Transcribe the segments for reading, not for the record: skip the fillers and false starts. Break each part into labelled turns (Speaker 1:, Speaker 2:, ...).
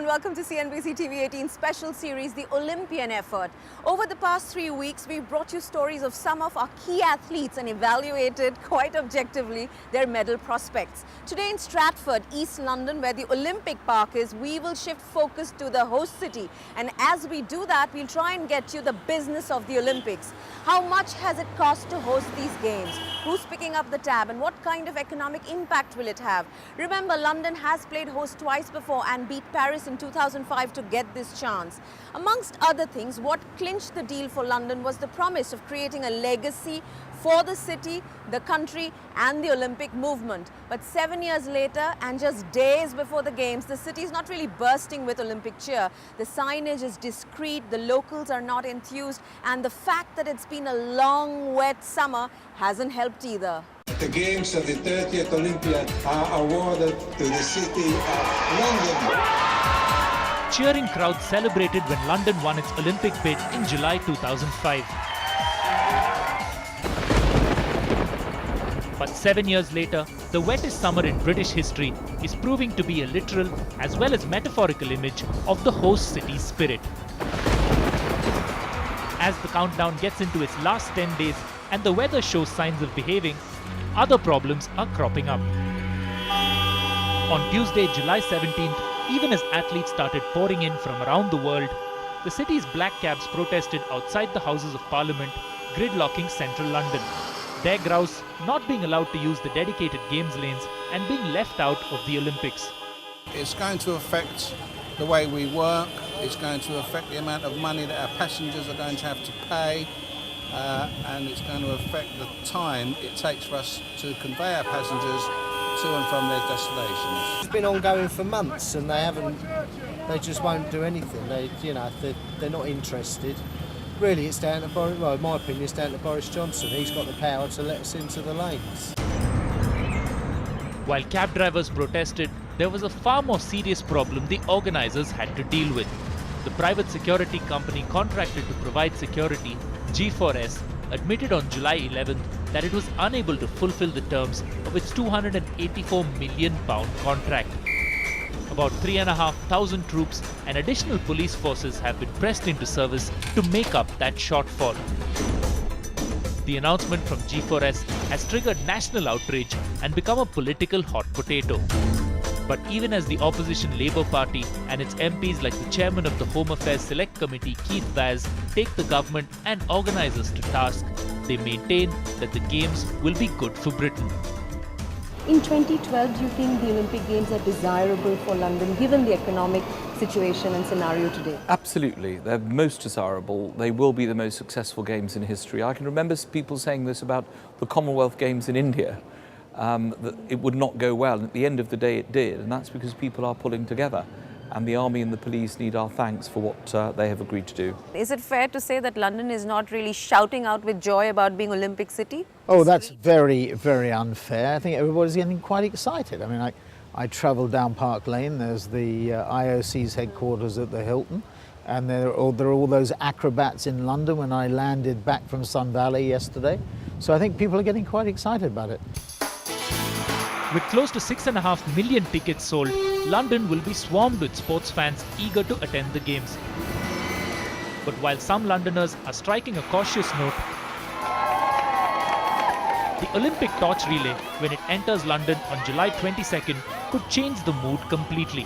Speaker 1: and welcome to CNBC TV 18 special series, The Olympian Effort. Over the past 3 weeks, we've brought you stories of some of our key athletes and evaluated quite objectively their medal prospects. Today in Stratford, East London, where the Olympic Park is, we will shift focus to the host city. And as we do that, we'll try and get you the business of the Olympics. How much has it cost to host these games? Who's picking up the tab and what kind of economic impact will it have? Remember, London has played host twice before and beat Paris in 2005 to get this chance. Amongst other things, what clinched the deal for London was the promise of creating a legacy for the city, the country and the Olympic movement. But 7 years later and just days before the games, the city is not really bursting with Olympic cheer. The signage is discreet, the locals are not enthused, and the fact that it's been a long, wet summer hasn't helped either.
Speaker 2: The Games of the 30th Olympiad are awarded to the city of London.
Speaker 3: Cheering crowds celebrated when London won its Olympic bid in July 2005. But 7 years later, the wettest summer in British history is proving to be a literal as well as metaphorical image of the host city's spirit. As the countdown gets into its last 10 days and the weather shows signs of behaving, other problems are cropping up. On Tuesday, July 17th, even as athletes started pouring in from around the world, the city's black cabs protested outside the Houses of Parliament, gridlocking central London. Their grouse not being allowed to use the dedicated games lanes and being left out of the Olympics.
Speaker 4: It's going to affect the way we work, it's going to affect the amount of money that our passengers are going to have to pay, and it's going to affect the time it takes for us to convey our passengers to and from their destinations.
Speaker 5: It's been ongoing for months and they just won't do anything. They're not interested. Really, it's down to Boris, well, in my opinion, it's down to Boris Johnson. He's got the power to let us into the lanes.
Speaker 3: While cab drivers protested, there was a far more serious problem the organisers had to deal with. The private security company contracted to provide security, G4S, admitted on July 11th that it was unable to fulfill the terms of its £284 million contract. About 3,500 troops and additional police forces have been pressed into service to make up that shortfall. The announcement from G4S has triggered national outrage and become a political hot potato. But even as the opposition Labour Party and its MPs like the chairman of the Home Affairs Select Committee, Keith Vaz, take the government and organisers to task, they maintain that the Games will be good for Britain.
Speaker 1: In 2012, do you think the Olympic Games are desirable for London, given the economic situation and scenario today?
Speaker 6: Absolutely. They're most desirable. They will be the most successful Games in history. I can remember people saying this about the Commonwealth Games in India, that it would not go well. And at the end of the day, it did. And that's because people are pulling together. And the army and the police need our thanks for what they have agreed to do.
Speaker 1: Is it fair to say that London is not really shouting out with joy about being Olympic city?
Speaker 5: Oh, that's very, very unfair. I think everybody's getting quite excited. I mean, I travelled down Park Lane. There's the IOC's headquarters at the Hilton. And there are all those acrobats in London when I landed back from Sun Valley yesterday. So I think people are getting quite excited about it.
Speaker 3: With close to 6.5 million tickets sold, London will be swarmed with sports fans eager to attend the Games. But while some Londoners are striking a cautious note, the Olympic torch relay, when it enters London on July 22nd, could change the mood completely.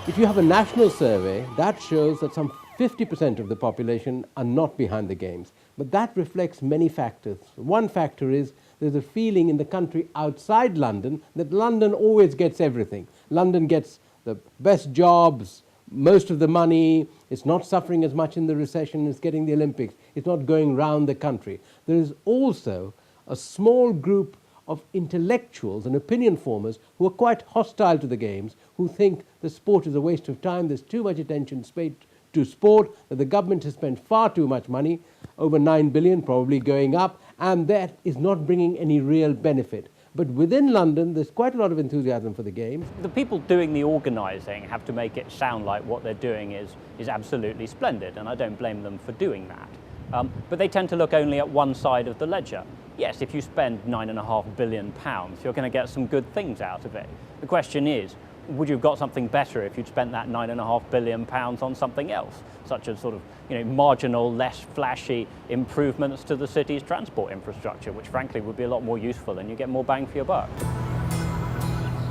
Speaker 7: If you have a national survey, that shows that some 50% of the population are not behind the Games. But that reflects many factors. One factor is there's a feeling in the country outside London that London always gets everything. London gets the best jobs, most of the money, it's not suffering as much in the recession, it's getting the Olympics, it's not going round the country. There is also a small group of intellectuals and opinion formers who are quite hostile to the Games, who think the sport is a waste of time, there's too much attention paid to sport, that the government has spent far too much money, over 9 billion, probably going up, and that is not bringing any real benefit. But within London, there's quite a lot of enthusiasm for the Games.
Speaker 8: The people doing the organising have to make it sound like what they're doing is absolutely splendid, and I don't blame them for doing that. But they tend to look only at one side of the ledger. Yes, if you spend £9.5 billion, you're going to get some good things out of it. The question is, would you have got something better if you'd spent that £9.5 billion on something else, such as sort of marginal, less flashy improvements to the city's transport infrastructure, which frankly would be a lot more useful and you get more bang for your buck.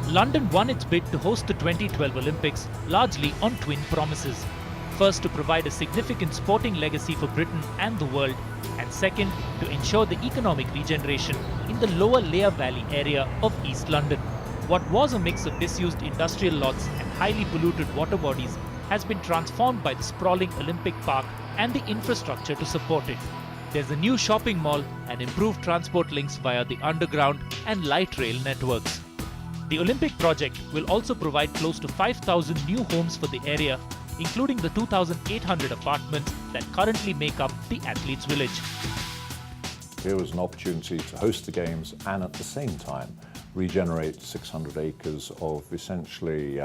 Speaker 3: London won its bid to host the 2012 Olympics largely on twin promises. First, to provide a significant sporting legacy for Britain and the world, and second, to ensure the economic regeneration in the lower Lear Valley area of East London. What was a mix of disused industrial lots and highly polluted water bodies has been transformed by the sprawling Olympic Park and the infrastructure to support it. There's a new shopping mall and improved transport links via the underground and light rail networks. The Olympic project will also provide close to 5,000 new homes for the area, including the 2,800 apartments that currently make up the Athletes' Village.
Speaker 9: Here was an opportunity to host the Games and at the same time regenerate 600 acres of essentially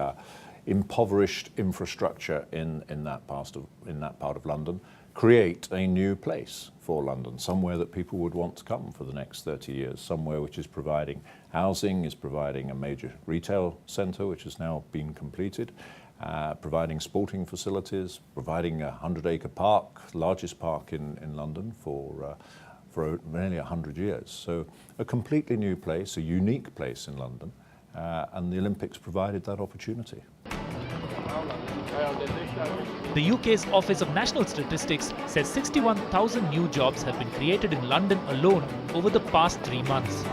Speaker 9: impoverished infrastructure in that part of London, create a new place for London, somewhere that people would want to come for the next 30 years, somewhere which is providing housing, is providing a major retail centre which has now been completed, providing sporting facilities, providing a 100-acre park, largest park in London for nearly 100 years. So a completely new place, a unique place in London, and the Olympics provided that opportunity.
Speaker 3: The UK's Office of National Statistics says 61,000 new jobs have been created in London alone over the past 3 months.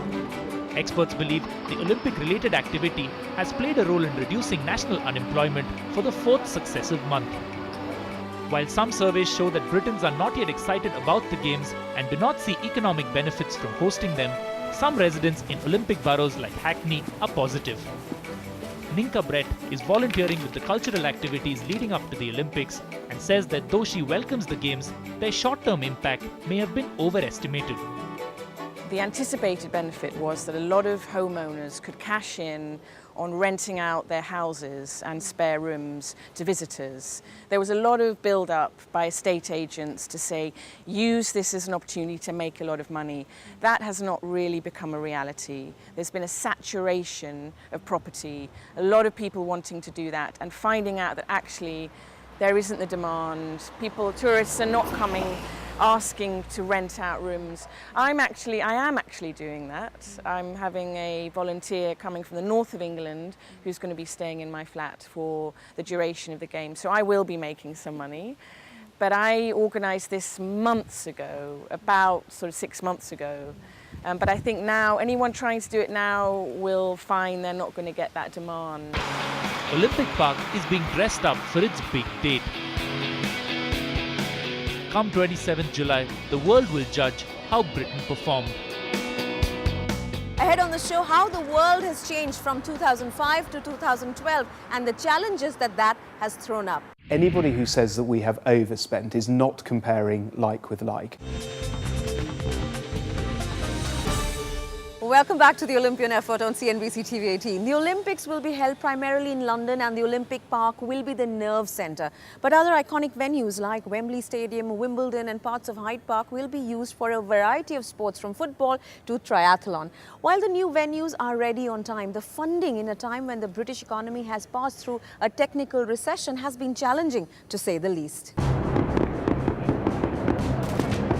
Speaker 3: Experts believe the Olympic-related activity has played a role in reducing national unemployment for the 4th successive month. While some surveys show that Britons are not yet excited about the Games and do not see economic benefits from hosting them, some residents in Olympic boroughs like Hackney are positive. Ninka Brett is volunteering with the cultural activities leading up to the Olympics and says that though she welcomes the Games, their short-term impact may have been overestimated.
Speaker 10: The anticipated benefit was that a lot of homeowners could cash in on renting out their houses and spare rooms to visitors. There was a lot of build-up by estate agents to say, use this as an opportunity to make a lot of money. That has not really become a reality. There's been a saturation of property, a lot of people wanting to do that and finding out that actually there isn't the demand. Tourists are not coming asking to rent out rooms. I am actually doing that. I'm having a volunteer coming from the north of England who's going to be staying in my flat for the duration of the game. So I will be making some money. But I organised this months ago, about sort of 6 months ago. But I think now, anyone trying to do it now will find they're not going to get that demand.
Speaker 3: Olympic Park is being dressed up for its big date. Come 27th July, the world will judge how Britain performed.
Speaker 1: Ahead on the show, how the world has changed from 2005 to 2012 and the challenges that has thrown up.
Speaker 11: Anybody who says that we have overspent is not comparing like with like.
Speaker 1: Welcome back to the Olympian Effort on CNBC TV 18. The Olympics will be held primarily in London and the Olympic Park will be the nerve centre. But other iconic venues like Wembley Stadium, Wimbledon and parts of Hyde Park will be used for a variety of sports from football to triathlon. While the new venues are ready on time, the funding in a time when the British economy has passed through a technical recession has been challenging, to say the least.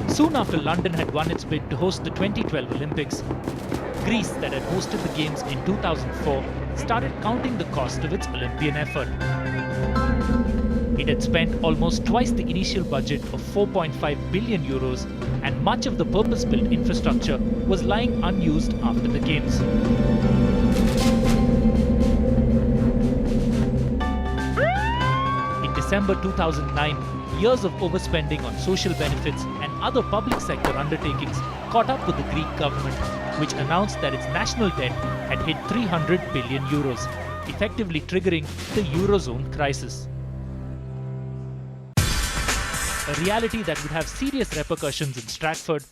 Speaker 3: Soon after London had won its bid to host the 2012 Olympics, Greece, that had hosted the Games in 2004, started counting the cost of its Olympian effort. It had spent almost twice the initial budget of 4.5 billion euros, and much of the purpose-built infrastructure was lying unused after the Games. In December 2009, years of overspending on social benefits and other public sector undertakings caught up with the Greek government, which announced that its national debt had hit 300 billion euros, effectively triggering the Eurozone crisis. A reality that would have serious repercussions in Stratford,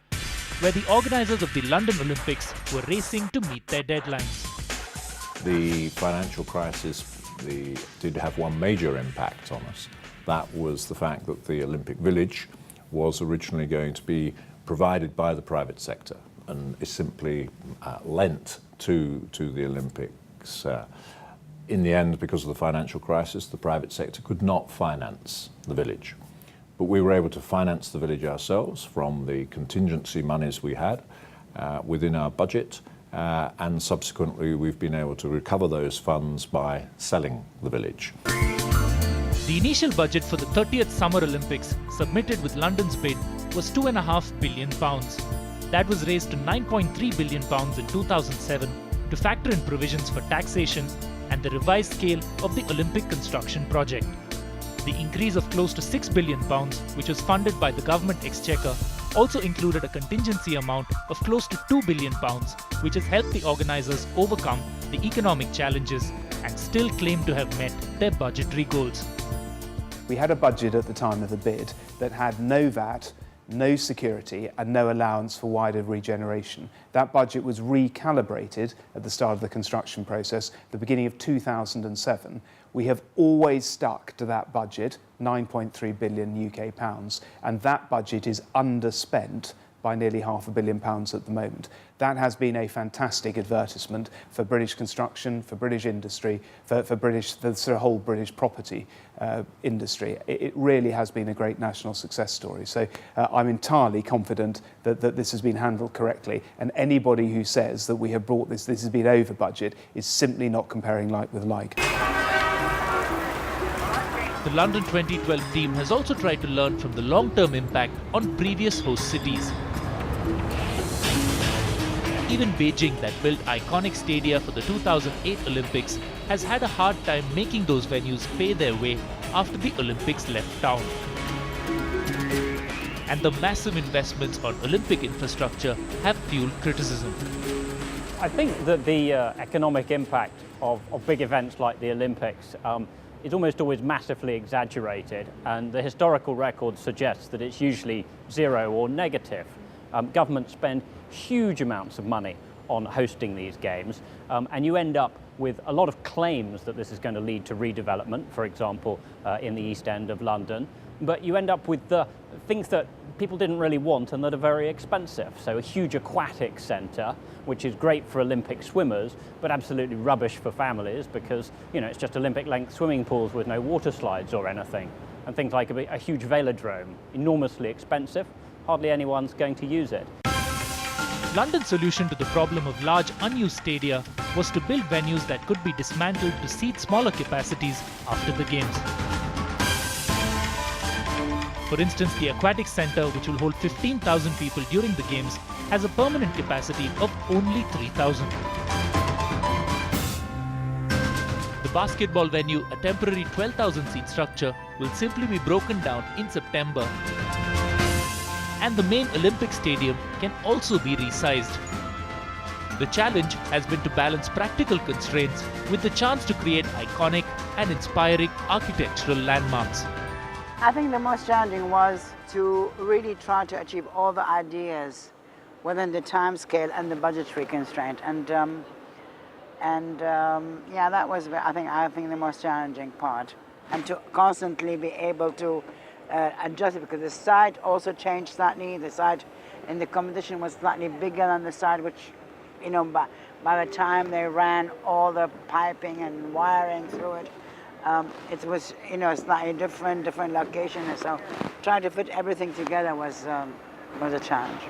Speaker 3: where the organisers of the London Olympics were racing to meet their deadlines.
Speaker 9: The financial crisis did have one major impact on us. That was the fact that the Olympic Village was originally going to be provided by the private sector and is simply lent to the Olympics. In the end, because of the financial crisis, the private sector could not finance the village. But we were able to finance the village ourselves from the contingency monies we had within our budget, and subsequently we've been able to recover those funds by selling the village.
Speaker 3: The initial budget for the 30th Summer Olympics, submitted with London's bid, was £2.5 billion. That was raised to £9.3 billion in 2007 to factor in provisions for taxation and the revised scale of the Olympic construction project. The increase of close to £6 billion, which was funded by the government exchequer, also included a contingency amount of close to £2 billion, which has helped the organisers overcome the economic challenges and still claim to have met their budgetary goals.
Speaker 11: We had a budget at the time of the bid that had no VAT, no security and no allowance for wider regeneration. That budget was recalibrated at the start of the construction process, the beginning of 2007. We have always stuck to that budget, £9.3 billion UK pounds, and that budget is underspent by nearly £500 million at the moment. That has been a fantastic advertisement for British construction, for British industry, for the sort of whole British property industry. It really has been a great national success story. So I'm entirely confident that this has been handled correctly, and anybody who says that we have brought this has been over budget is simply not comparing like with like.
Speaker 3: The London 2012 team has also tried to learn from the long-term impact on previous host cities. Even Beijing, that built iconic stadia for the 2008 Olympics, has had a hard time making those venues pay their way after the Olympics left town. And the massive investments on Olympic infrastructure have fueled criticism.
Speaker 8: I think that the economic impact of big events like the Olympics is almost always massively exaggerated, and the historical record suggests that it's usually zero or negative. Governments spend huge amounts of money on hosting these games, and you end up with a lot of claims that this is going to lead to redevelopment, for example, in the East End of London, but you end up with the things that people didn't really want and that are very expensive. So a huge aquatic centre, which is great for Olympic swimmers, but absolutely rubbish for families because, you know, it's just Olympic-length swimming pools with no water slides or anything. And things like a huge velodrome, enormously expensive, hardly anyone's going to use it.
Speaker 3: London's solution to the problem of large unused stadia was to build venues that could be dismantled to seat smaller capacities after the games. For instance, the Aquatic Centre, which will hold 15,000 people during the Games, has a permanent capacity of only 3,000. The basketball venue, a temporary 12,000-seat structure, will simply be broken down in September. And the main Olympic Stadium can also be resized. The challenge has been to balance practical constraints with the chance to create iconic and inspiring architectural landmarks.
Speaker 12: I think the most challenging was to really try to achieve all the ideas within the time scale and the budgetary constraint. And yeah, that was, I think the most challenging part. And to constantly be able to adjust it, because the site also changed slightly. The site in the competition was slightly bigger than the site which, you know, by the time they ran all the piping and wiring through it, it was, you know, slightly different location. So trying to fit everything together was a challenge.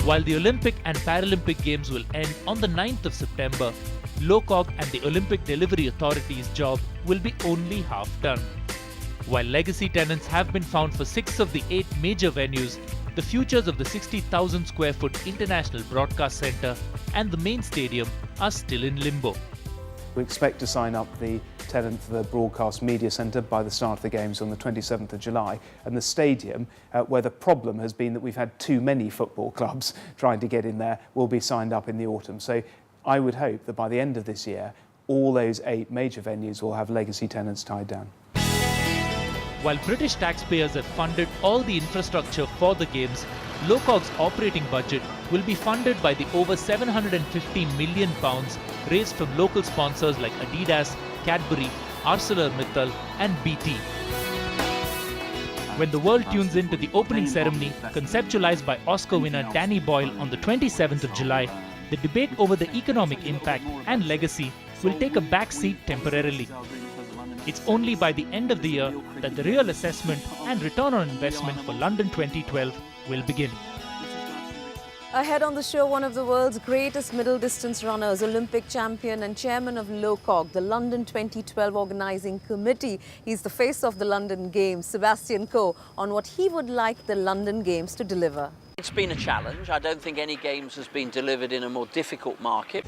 Speaker 3: While the Olympic and Paralympic Games will end on the 9th of September, LOCOG and the Olympic Delivery Authority's job will be only half done. While legacy tenants have been found for 6 of the 8 major venues, the futures of the 60,000 square foot International Broadcast Centre and the main stadium are still in limbo.
Speaker 11: We expect to sign up the tenant for the Broadcast Media Centre by the start of the Games on the 27th of July. And the stadium, where the problem has been that we've had too many football clubs trying to get in there, will be signed up in the autumn. So I would hope that by the end of this year, all those 8 major venues will have legacy tenants tied down.
Speaker 3: While British taxpayers have funded all the infrastructure for the Games, LOCOG's operating budget will be funded by the over £750 million raised from local sponsors like Adidas, Cadbury, ArcelorMittal and BT. When the world tunes in to the opening ceremony, conceptualized by Oscar winner Danny Boyle on the 27th of July, the debate over the economic impact and legacy will take a back seat temporarily. It's only by the end of the year that the real assessment and return on investment for London 2012 will begin.
Speaker 1: Ahead on the show, one of the world's greatest middle distance runners, Olympic champion and chairman of LOCOG, the London 2012 Organising Committee. He's the face of the London Games, Sebastian Coe, on what he would like the London Games to deliver.
Speaker 13: It's been a challenge. I don't think any Games has been delivered in a more difficult market.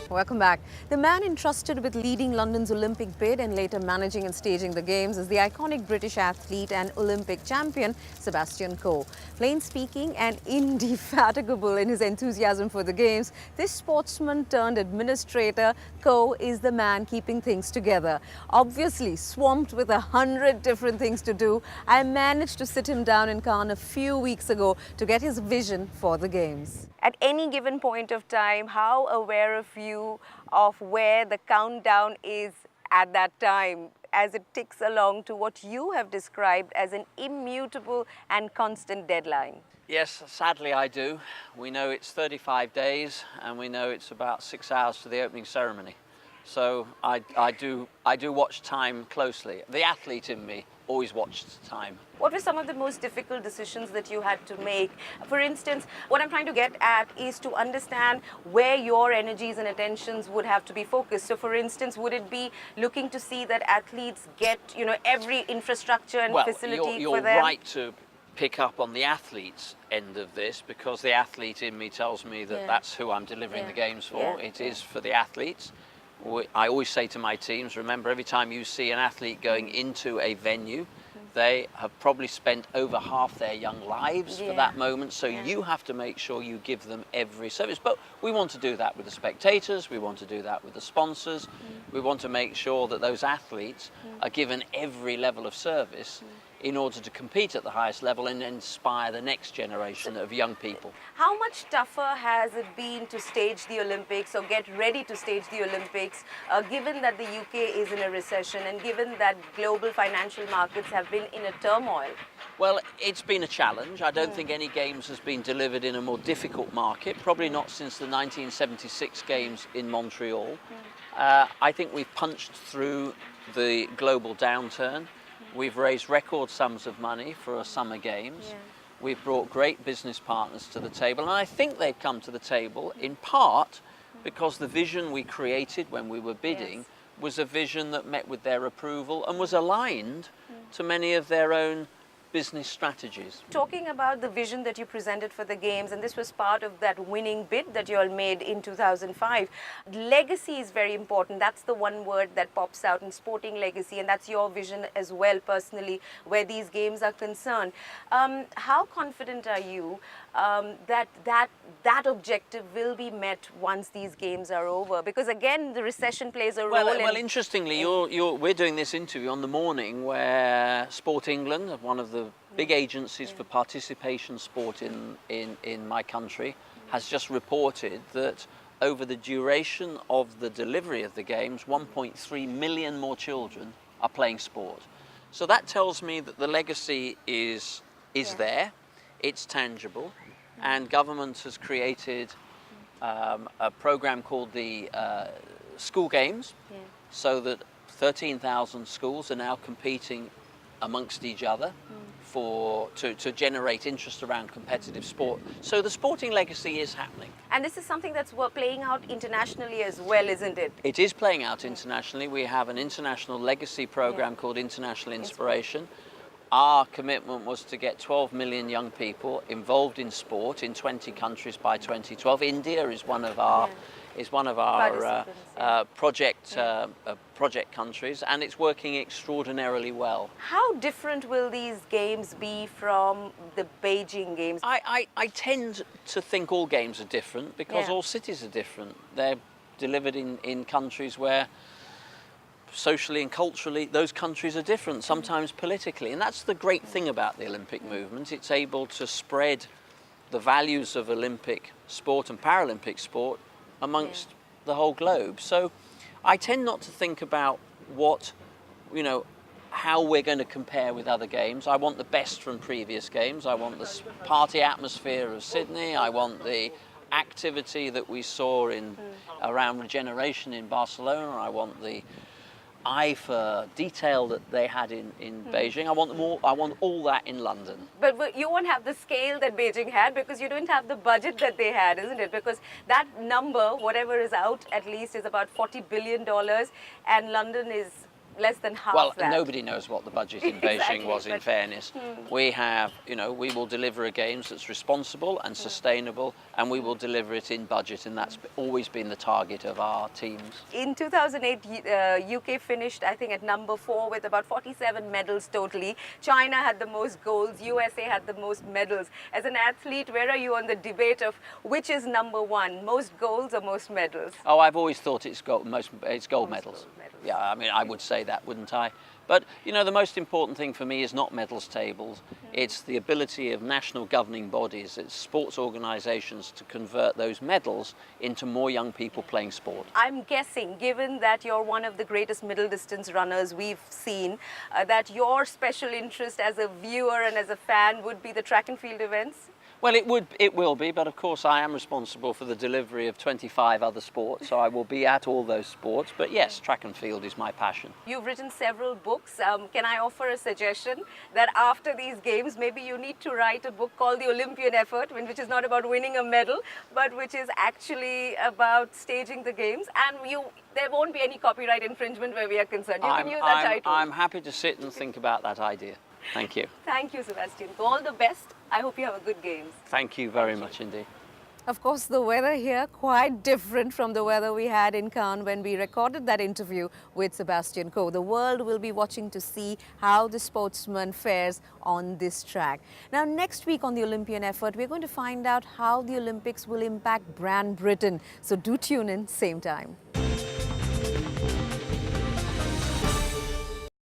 Speaker 1: Welcome back. The man entrusted with leading London's Olympic bid and later managing and staging the Games is the iconic British athlete and Olympic champion, Sebastian Coe. Plain speaking and indefatigable in his enthusiasm for the Games, this sportsman turned administrator, Coe is the man keeping things together. Obviously swamped with 100 different things to do, I managed to sit him down in Cannes a few weeks ago to get his vision for the Games. At any given point of time, how aware of you of where the countdown is at that time as it ticks along to what you have described as an immutable and constant deadline?
Speaker 13: Yes, sadly I do. We know it's 35 days and we know it's about 6 hours to the opening ceremony. So I do watch time closely. The athlete in me always watched time.
Speaker 1: What were some of the most difficult decisions that you had to make? For instance, what I'm trying to get at is to understand where your energies and attentions would have to be focused. So for instance, would it be looking to see that athletes get, every infrastructure and facility
Speaker 13: you're
Speaker 1: for them?
Speaker 13: right to pick up on the athlete's end of this, because the athlete in me tells me that that's who I'm delivering the Games for. It is for the athletes. I always say to my teams, remember, every time you see an athlete going into a venue, they have probably spent over half their young lives for that moment, so you have to make sure you give them every service. But we want to do that with the spectators, we want to do that with the sponsors, we want to make sure that those athletes are given every level of service in order to compete at the highest level and inspire the next generation of young people.
Speaker 1: How much tougher has it been to stage the Olympics or get ready to stage the Olympics, given that the UK is in a recession and given that global financial markets have been in a turmoil?
Speaker 13: Well, it's been a challenge. I don't think any Games has been delivered in a more difficult market, probably not since the 1976 Games in Montreal. I think we've punched through the global downturn. We've raised record sums of money for a summer Games. We've brought great business partners to the table, and I think they've come to the table in part because the vision we created when we were bidding was a vision that met with their approval and was aligned to many of their own business strategies.
Speaker 1: Talking about the vision that you presented for the Games, and this was part of that winning bid that you all made in 2005, legacy is very important. That's the one word that pops out in sporting legacy, and that's your vision as well personally where these Games are concerned. How confident are you that objective will be met once these Games are over? Because again, the recession plays a role.
Speaker 13: Well, interestingly, we're doing this interview on the morning where Sport England, one of the big agencies for participation sport in my country, has just reported that over the duration of the delivery of the Games, 1.3 million more children are playing sport. So that tells me that the legacy is there, it's tangible, and government has created a program called the School Games, so that 13,000 schools are now competing amongst each other to generate interest around competitive sport. So the sporting legacy is happening.
Speaker 1: And this is something that's playing out internationally as well, isn't it?
Speaker 13: It is playing out internationally. We have an international legacy program called International Inspiration. Our commitment was to get 12 million young people involved in sport in 20 countries by 2012. India is one of our project countries, and it's working extraordinarily well.
Speaker 1: How different will these Games be from the Beijing Games?
Speaker 13: I tend to think all Games are different because all cities are different. They're delivered in countries where socially and culturally those countries are different, sometimes politically, and that's the great thing about the Olympic movement. It's able to spread the values of Olympic sport and Paralympic sport amongst the whole globe. So I tend not to think about how we're going to compare with other Games. I want the best from previous Games. I want the party atmosphere of Sydney. I want the activity that we saw in around regeneration in Barcelona. I want the eye for detail that they had in Beijing. I want all that in London.
Speaker 1: But you won't have the scale that Beijing had because you don't have the budget that they had, isn't it? Because that number, whatever is out, at least is about $40 billion, and London is less than half
Speaker 13: well,
Speaker 1: that.
Speaker 13: nobody knows what the budget in Beijing was, in fairness. We have, we will deliver a games that's responsible and sustainable, and we will deliver it in budget, and that's always been the target of our teams.
Speaker 1: In 2008, UK finished, I think, at number 4 with about 47 medals totally. China had the most golds, USA had the most medals. As an athlete, where are you on the debate of which is number 1, most golds or most medals?
Speaker 13: Oh, I've always thought it's gold medals. Yeah, I mean, I would say that, wouldn't I? But, the most important thing for me is not medals tables. It's the ability of national governing bodies, it's sports organisations to convert those medals into more young people playing sport.
Speaker 1: I'm guessing, given that you're one of the greatest middle distance runners we've seen, that your special interest as a viewer and as a fan would be the track and field events?
Speaker 13: Well, it will be, but of course I am responsible for the delivery of 25 other sports, so I will be at all those sports. But yes, track and field is my passion.
Speaker 1: You've written several books. Can I offer a suggestion that after these games, maybe you need to write a book called The Olympian Effort, which is not about winning a medal, but which is actually about staging the games, and there won't be any copyright infringement where we are concerned. You can use that title.
Speaker 13: I'm happy to sit and think about that idea. Thank you.
Speaker 1: Thank you, Sebastian. All the best. I hope you have a good games.
Speaker 13: Thank you very much indeed.
Speaker 1: Of course, the weather here quite different from the weather we had in Cannes when we recorded that interview with Sebastian Coe. The world will be watching to see how the sportsman fares on this track. Now, next week on the Olympian Effort, we're going to find out how the Olympics will impact brand Britain. So do tune in, same time.